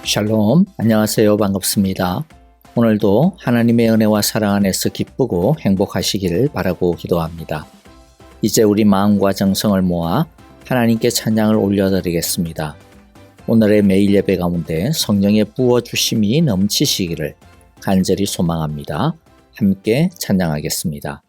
샬롬, 안녕하세요. 반갑습니다. 오늘도 하나님의 은혜와 사랑 안에서 기쁘고 행복하시기를 바라고 기도합니다. 이제 우리 마음과 정성을 모아 하나님께 찬양을 올려드리겠습니다. 오늘의 매일 예배 가운데 성령의 부어주심이 넘치시기를 간절히 소망합니다. 함께 찬양하겠습니다.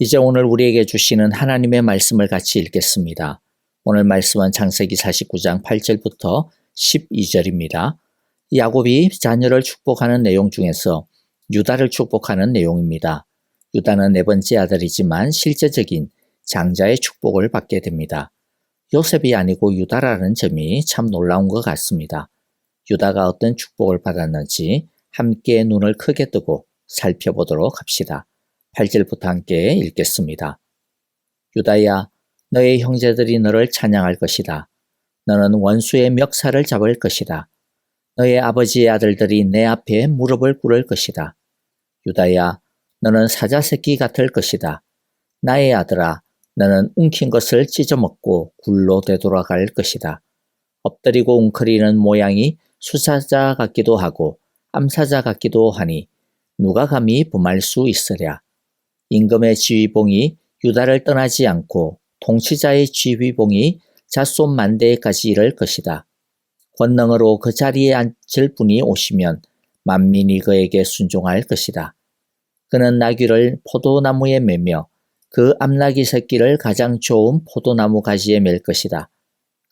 이제 오늘 우리에게 주시는 하나님의 말씀을 같이 읽겠습니다. 오늘 말씀은 창세기 49장 8절부터 12절입니다. 야곱이 자녀를 축복하는 내용 중에서 유다를 축복하는 내용입니다. 유다는 네 번째 아들이지만 실제적인 장자의 축복을 받게 됩니다. 요셉이 아니고 유다라는 점이 참 놀라운 것 같습니다. 유다가 어떤 축복을 받았는지 함께 눈을 크게 뜨고 살펴보도록 합시다. 8절부터 함께 읽겠습니다. 유다야, 너의 형제들이 너를 찬양할 것이다. 너는 원수의 멱살을 잡을 것이다. 너의 아버지의 아들들이 내 앞에 무릎을 꿇을 것이다. 유다야, 너는 사자 새끼 같을 것이다. 나의 아들아, 너는 움킨 것을 찢어먹고 굴로 되돌아갈 것이다. 엎드리고 웅크리는 모양이 수사자 같기도 하고 암사자 같기도 하니 누가 감히 범할 수 있으랴. 임금의 지휘봉이 유다를 떠나지 않고 통치자의 지휘봉이 잣손 만대까지 이를 것이다. 권능으로 그 자리에 앉을 분이 오시면 만민이 그에게 순종할 것이다. 그는 나귀를 포도나무에 매며 그 암나귀 새끼를 가장 좋은 포도나무 가지에 맬 것이다.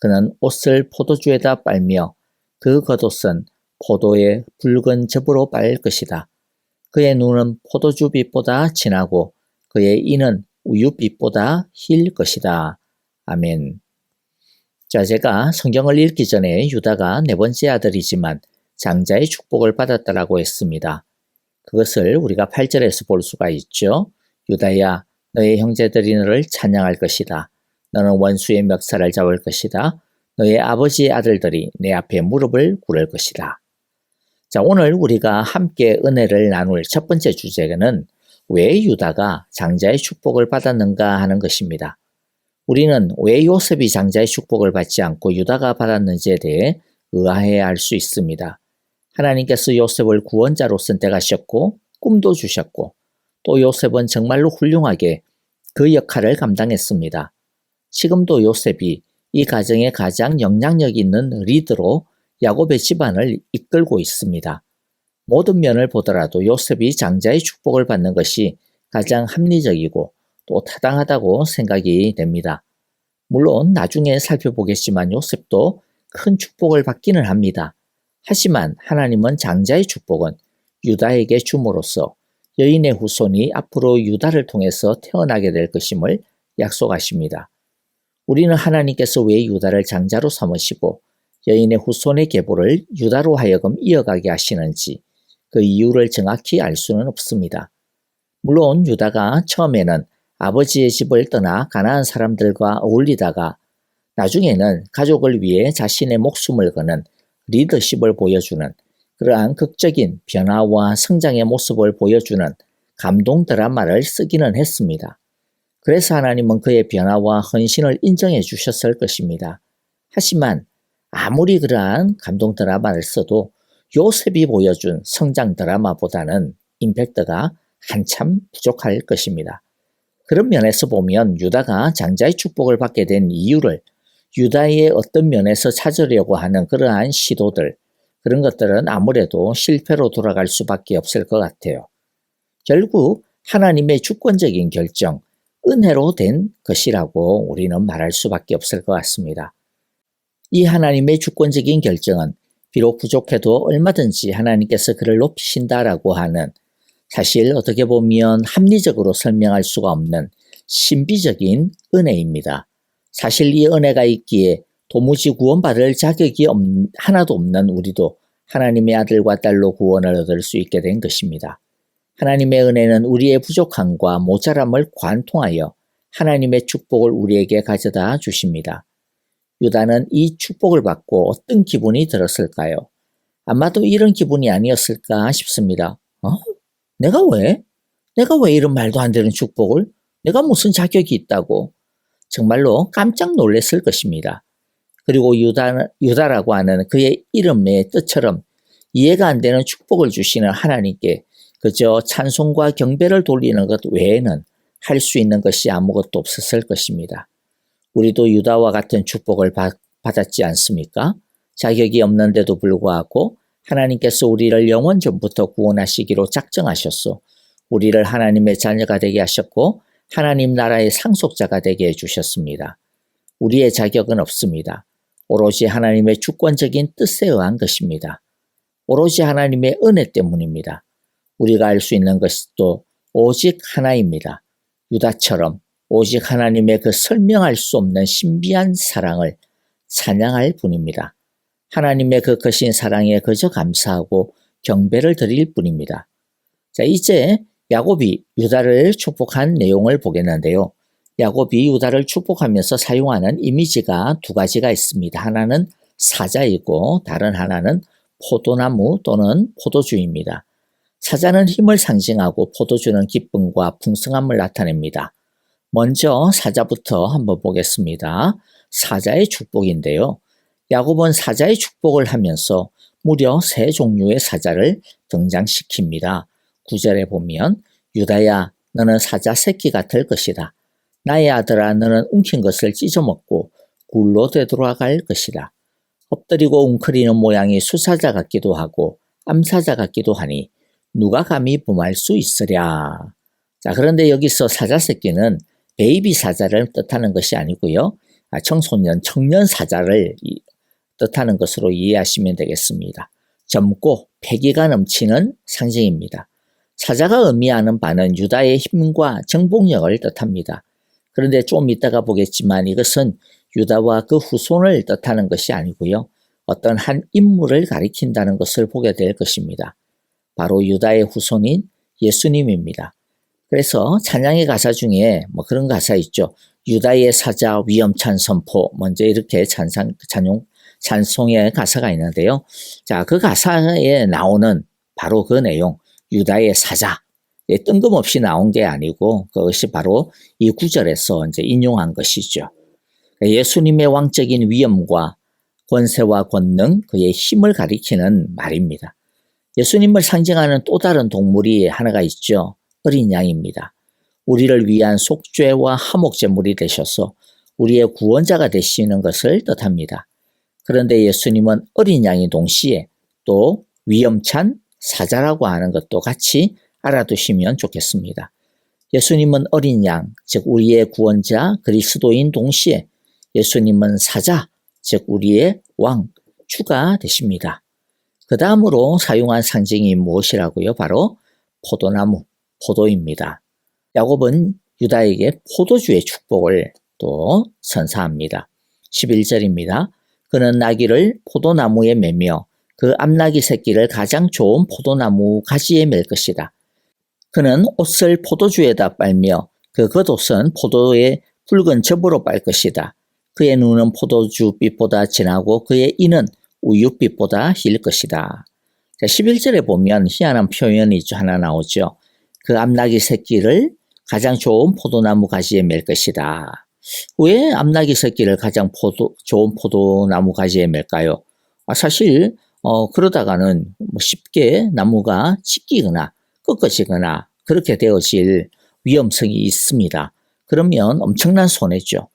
그는 옷을 포도주에다 빨며 그 겉옷은 포도의 붉은 즙으로 빨 것이다. 그의 눈은 포도주빛보다 진하고 그의 이는 우유빛보다 힐 것이다. 아멘. 자, 제가 성경을 읽기 전에 유다가 네 번째 아들이지만 장자의 축복을 받았다라고 했습니다. 그것을 우리가 8절에서 볼 수가 있죠. 유다야, 너의 형제들이 너를 찬양할 것이다. 너는 원수의 멱살을 잡을 것이다. 너의 아버지의 아들들이 내 앞에 무릎을 꿇을 것이다. 자, 오늘 우리가 함께 은혜를 나눌 첫 번째 주제는 왜 유다가 장자의 축복을 받았는가 하는 것입니다. 우리는 왜 요셉이 장자의 축복을 받지 않고 유다가 받았는지에 대해 의아해야 할 수 있습니다. 하나님께서 요셉을 구원자로 선택하셨고 꿈도 주셨고 또 요셉은 정말로 훌륭하게 그 역할을 감당했습니다. 지금도 요셉이 이 가정의 가장 영향력 있는 리더로 야곱의 집안을 이끌고 있습니다. 모든 면을 보더라도 요셉이 장자의 축복을 받는 것이 가장 합리적이고 또 타당하다고 생각이 됩니다. 물론 나중에 살펴보겠지만 요셉도 큰 축복을 받기는 합니다. 하지만 하나님은 장자의 축복은 유다에게 줌으로써 여인의 후손이 앞으로 유다를 통해서 태어나게 될 것임을 약속하십니다. 우리는 하나님께서 왜 유다를 장자로 삼으시고 여인의 후손의 계보를 유다로 하여금 이어가게 하시는지 그 이유를 정확히 알 수는 없습니다. 물론 유다가 처음에는 아버지의 집을 떠나 가나안 사람들과 어울리다가 나중에는 가족을 위해 자신의 목숨을 거는 리더십을 보여주는 그러한 극적인 변화와 성장의 모습을 보여주는 감동 드라마를 쓰기는 했습니다. 그래서 하나님은 그의 변화와 헌신을 인정해 주셨을 것입니다. 하지만 아무리 그러한 감동 드라마를 써도 요셉이 보여준 성장 드라마보다는 임팩트가 한참 부족할 것입니다. 그런 면에서 보면 유다가 장자의 축복을 받게 된 이유를 유다의 어떤 면에서 찾으려고 하는 그러한 시도들, 그런 것들은 아무래도 실패로 돌아갈 수밖에 없을 것 같아요. 결국 하나님의 주권적인 결정, 은혜로 된 것이라고 우리는 말할 수밖에 없을 것 같습니다. 이 하나님의 주권적인 결정은 비록 부족해도 얼마든지 하나님께서 그를 높이신다라고 하는 사실 어떻게 보면 합리적으로 설명할 수가 없는 신비적인 은혜입니다. 사실 이 은혜가 있기에 도무지 구원받을 자격이 하나도 없는 우리도 하나님의 아들과 딸로 구원을 얻을 수 있게 된 것입니다. 하나님의 은혜는 우리의 부족함과 모자람을 관통하여 하나님의 축복을 우리에게 가져다 주십니다. 유다는 이 축복을 받고 어떤 기분이 들었을까요? 아마도 이런 기분이 아니었을까 싶습니다. 내가 왜? 내가 왜 이런 말도 안 되는 축복을? 내가 무슨 자격이 있다고? 정말로 깜짝 놀랐을 것입니다. 그리고 유다라고 하는 그의 이름의 뜻처럼 이해가 안 되는 축복을 주시는 하나님께 그저 찬송과 경배를 돌리는 것 외에는 할 수 있는 것이 아무것도 없었을 것입니다. 우리도 유다와 같은 축복을 받았지 않습니까? 자격이 없는데도 불구하고 하나님께서 우리를 영원 전부터 구원하시기로 작정하셨소. 우리를 하나님의 자녀가 되게 하셨고 하나님 나라의 상속자가 되게 해주셨습니다. 우리의 자격은 없습니다. 오로지 하나님의 주권적인 뜻에 의한 것입니다. 오로지 하나님의 은혜 때문입니다. 우리가 알 수 있는 것도 오직 하나입니다. 유다처럼 오직 하나님의 그 설명할 수 없는 신비한 사랑을 찬양할 뿐입니다. 하나님의 그 크신 사랑에 그저 감사하고 경배를 드릴 뿐입니다. 자, 이제 야곱이 유다를 축복한 내용을 보겠는데요. 야곱이 유다를 축복하면서 사용하는 이미지가 두 가지가 있습니다. 하나는 사자이고 다른 하나는 포도나무 또는 포도주입니다. 사자는 힘을 상징하고 포도주는 기쁨과 풍성함을 나타냅니다. 먼저 사자부터 한번 보겠습니다. 사자의 축복인데요. 야곱은 사자의 축복을 하면서 무려 3종류의 사자를 등장시킵니다. 9절에 보면 유다야 너는 사자 새끼 같을 것이다. 나의 아들아 너는 움킨 것을 찢어먹고 굴로 되돌아갈 것이다. 엎드리고 웅크리는 모양이 수사자 같기도 하고 암사자 같기도 하니 누가 감히 범할 수 있으랴. 자, 그런데 여기서 사자 새끼는 베이비 사자를 뜻하는 것이 아니고요. 청소년, 청년 사자를 뜻하는 것으로 이해하시면 되겠습니다. 젊고 패기가 넘치는 상징입니다. 사자가 의미하는 바는 유다의 힘과 정복력을 뜻합니다. 그런데 좀 이따가 보겠지만 이것은 유다와 그 후손을 뜻하는 것이 아니고요. 어떤 한 인물을 가리킨다는 것을 보게 될 것입니다. 바로 유다의 후손인 예수님입니다. 그래서 찬양의 가사 중에 그런 가사 있죠. 유다의 사자 위엄찬 선포, 먼저 이렇게 찬송의 가사가 있는데요. 자, 그 가사에 나오는 바로 그 내용, 유다의 사자, 뜬금없이 나온 게 아니고 그것이 바로 이 구절에서 이제 인용한 것이죠. 예수님의 왕적인 위엄과 권세와 권능, 그의 힘을 가리키는 말입니다. 예수님을 상징하는 또 다른 동물이 하나가 있죠. 어린 양입니다. 우리를 위한 속죄와 화목제물이 되셔서 우리의 구원자가 되시는 것을 뜻합니다. 그런데 예수님은 어린 양이 동시에 또 위엄찬 사자라고 하는 것도 같이 알아두시면 좋겠습니다. 예수님은 어린 양, 즉 우리의 구원자 그리스도인 동시에 예수님은 사자, 즉 우리의 왕, 주가 되십니다. 그 다음으로 사용한 상징이 무엇이라고요? 바로 포도나무, 포도입니다. 야곱은 유다에게 포도주의 축복을 또 선사합니다. 11절입니다. 그는 나귀를 포도나무에 매며 그 암나귀 새끼를 가장 좋은 포도나무 가지에 맬 것이다. 그는 옷을 포도주에다 빨며 그 겉옷은 포도의 붉은 즙으로 빨 것이다. 그의 눈은 포도주빛보다 진하고 그의 이는 우유빛보다 힐 것이다. 11절에 보면 희한한 표현이 하나 나오죠. 그 암나귀 새끼를 가장 좋은 포도나무 가지에 맬 것이다. 왜 암나귀 새끼를 가장 좋은 포도나무 가지에 맬까요? 사실 그러다가는 쉽게 나무가 찢기거나 꺾어지거나 그렇게 되어질 위험성이 있습니다. 그러면 엄청난 손해죠.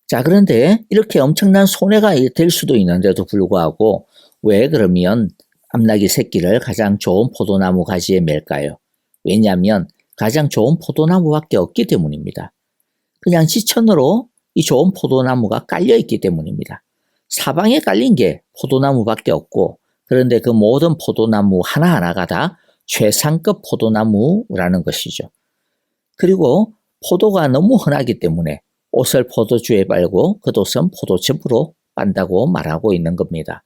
자, 그런데 이렇게 엄청난 손해가 될 수도 있는데도 불구하고 왜 그러면 암나귀 새끼를 가장 좋은 포도나무 가지에 맬까요? 왜냐하면 가장 좋은 포도나무밖에 없기 때문입니다. 그냥 지천으로 이 좋은 포도나무가 깔려있기 때문입니다. 사방에 깔린 게 포도나무밖에 없고 그런데 그 모든 포도나무 하나하나가 다 최상급 포도나무라는 것이죠. 그리고 포도가 너무 흔하기 때문에 옷을 포도주에 빨고 겉옷은 포도즙으로 빤다고 말하고 있는 겁니다.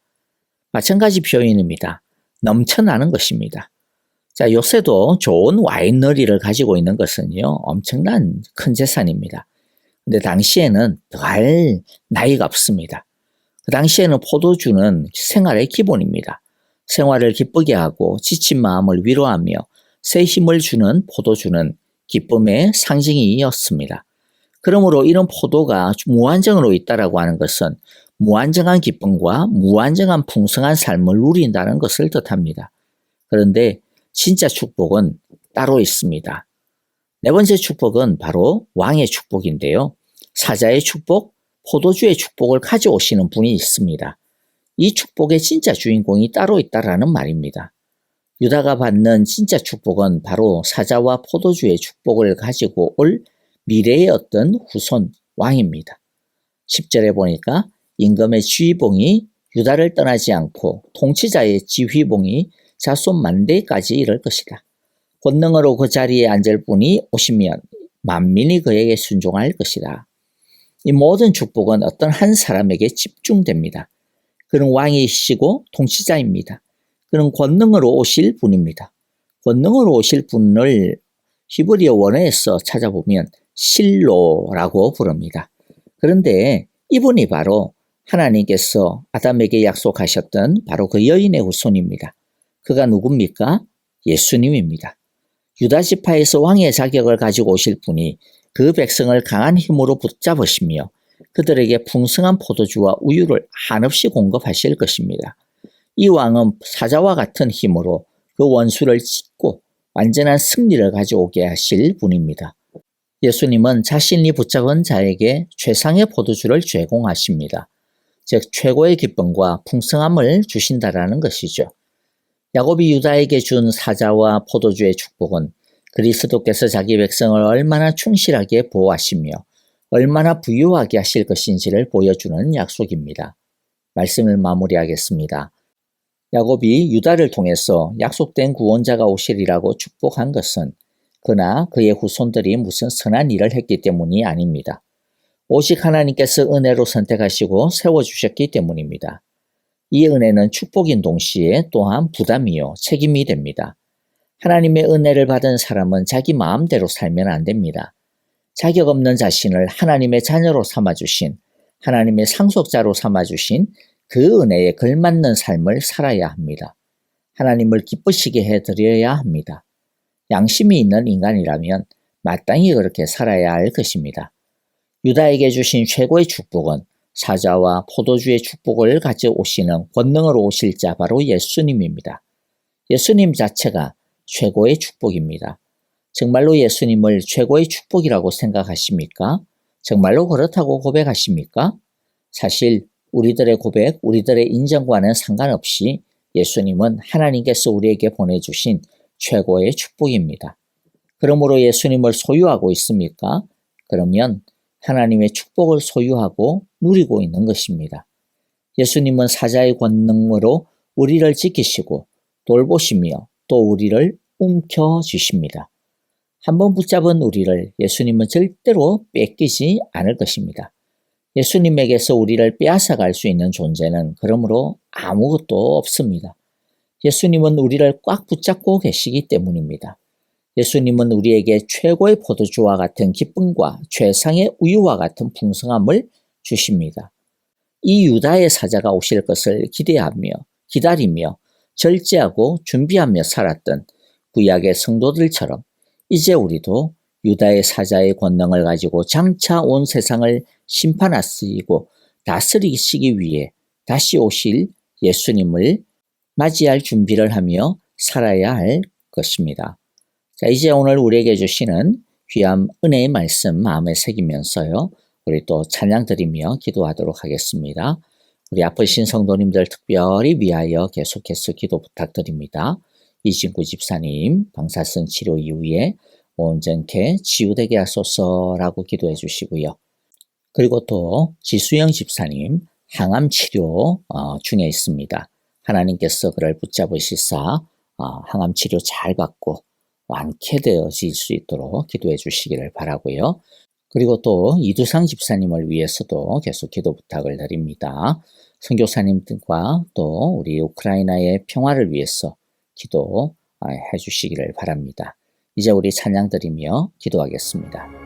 마찬가지 표현입니다. 넘쳐나는 것입니다. 자, 요새도 좋은 와인너리를 가지고 있는 것은요, 엄청난 큰 재산입니다. 근데 당시에는 더할 나이가 없습니다. 그 당시에는 포도주는 생활의 기본입니다. 생활을 기쁘게 하고 지친 마음을 위로하며 새 힘을 주는 포도주는 기쁨의 상징이었습니다. 그러므로 이런 포도가 무한정으로 있다라고 하는 것은 무한정한 기쁨과 무한정한 풍성한 삶을 누린다는 것을 뜻합니다. 그런데 진짜 축복은 따로 있습니다. 네 번째 축복은 바로 왕의 축복인데요. 사자의 축복, 포도주의 축복을 가져오시는 분이 있습니다. 이 축복의 진짜 주인공이 따로 있다라는 말입니다. 유다가 받는 진짜 축복은 바로 사자와 포도주의 축복을 가지고 올 미래의 어떤 후손 왕입니다. 10절에 보니까 임금의 지휘봉이 유다를 떠나지 않고 통치자의 지휘봉이 자손 만대까지 이를 것이다. 권능으로 그 자리에 앉을 분이 오시면 만민이 그에게 순종할 것이다. 이 모든 축복은 어떤 한 사람에게 집중됩니다. 그는 왕이시고 통치자입니다. 그는 권능으로 오실 분입니다. 권능으로 오실 분을 히브리어 원어에서 찾아보면 실로라고 부릅니다. 그런데 이분이 바로 하나님께서 아담에게 약속하셨던 바로 그 여인의 후손입니다. 그가 누굽니까? 예수님입니다. 유다 지파에서 왕의 자격을 가지고 오실 분이 그 백성을 강한 힘으로 붙잡으시며 그들에게 풍성한 포도주와 우유를 한없이 공급하실 것입니다. 이 왕은 사자와 같은 힘으로 그 원수를 찢고 완전한 승리를 가져오게 하실 분입니다. 예수님은 자신이 붙잡은 자에게 최상의 포도주를 제공하십니다. 즉 최고의 기쁨과 풍성함을 주신다라는 것이죠. 야곱이 유다에게 준 사자와 포도주의 축복은 그리스도께서 자기 백성을 얼마나 충실하게 보호하시며 얼마나 부유하게 하실 것인지를 보여주는 약속입니다. 말씀을 마무리하겠습니다. 야곱이 유다를 통해서 약속된 구원자가 오시리라고 축복한 것은 그나 그의 후손들이 무슨 선한 일을 했기 때문이 아닙니다. 오직 하나님께서 은혜로 선택하시고 세워주셨기 때문입니다. 이 은혜는 축복인 동시에 또한 부담이요 책임이 됩니다. 하나님의 은혜를 받은 사람은 자기 마음대로 살면 안 됩니다. 자격 없는 자신을 하나님의 자녀로 삼아주신, 하나님의 상속자로 삼아주신 그 은혜에 걸맞는 삶을 살아야 합니다. 하나님을 기쁘시게 해드려야 합니다. 양심이 있는 인간이라면 마땅히 그렇게 살아야 할 것입니다. 유다에게 주신 최고의 축복은 사자와 포도주의 축복을 가져오시는 권능으로 오실 자 바로 예수님입니다. 예수님 자체가 최고의 축복입니다. 정말로 예수님을 최고의 축복이라고 생각하십니까? 정말로 그렇다고 고백하십니까? 사실 우리들의 고백, 우리들의 인정과는 상관없이 예수님은 하나님께서 우리에게 보내주신 최고의 축복입니다. 그러므로 예수님을 소유하고 있습니까? 그러면 하나님의 축복을 소유하고 누리고 있는 것입니다. 예수님은 사자의 권능으로 우리를 지키시고 돌보시며 또 우리를 움켜쥐십니다. 한번 붙잡은 우리를 예수님은 절대로 뺏기지 않을 것입니다. 예수님에게서 우리를 빼앗아갈 수 있는 존재는 그러므로 아무것도 없습니다. 예수님은 우리를 꽉 붙잡고 계시기 때문입니다. 예수님은 우리에게 최고의 포도주와 같은 기쁨과 최상의 우유와 같은 풍성함을 주십니다. 이 유다의 사자가 오실 것을 기대하며 기다리며 절제하고 준비하며 살았던 구약의 성도들처럼 이제 우리도 유다의 사자의 권능을 가지고 장차 온 세상을 심판하시고 다스리시기 위해 다시 오실 예수님을 맞이할 준비를 하며 살아야 할 것입니다. 자, 이제 오늘 우리에게 주시는 귀한 은혜의 말씀 마음에 새기면서요. 우리 또 찬양 드리며 기도하도록 하겠습니다. 우리 아프신 성도님들 특별히 위하여 계속해서 기도 부탁드립니다. 이진구 집사님 방사선 치료 이후에 온전케 치유되게 하소서라고 기도해 주시고요. 그리고 또 지수영 집사님 항암 치료 중에 있습니다. 하나님께서 그를 붙잡으시사 항암 치료 잘 받고 완쾌되어질 수 있도록 기도해 주시기를 바라고요. 그리고 또 이두상 집사님을 위해서도 계속 기도 부탁을 드립니다. 선교사님들과 또 우리 우크라이나의 평화를 위해서 기도해 주시기를 바랍니다. 이제 우리 찬양 드리며 기도하겠습니다.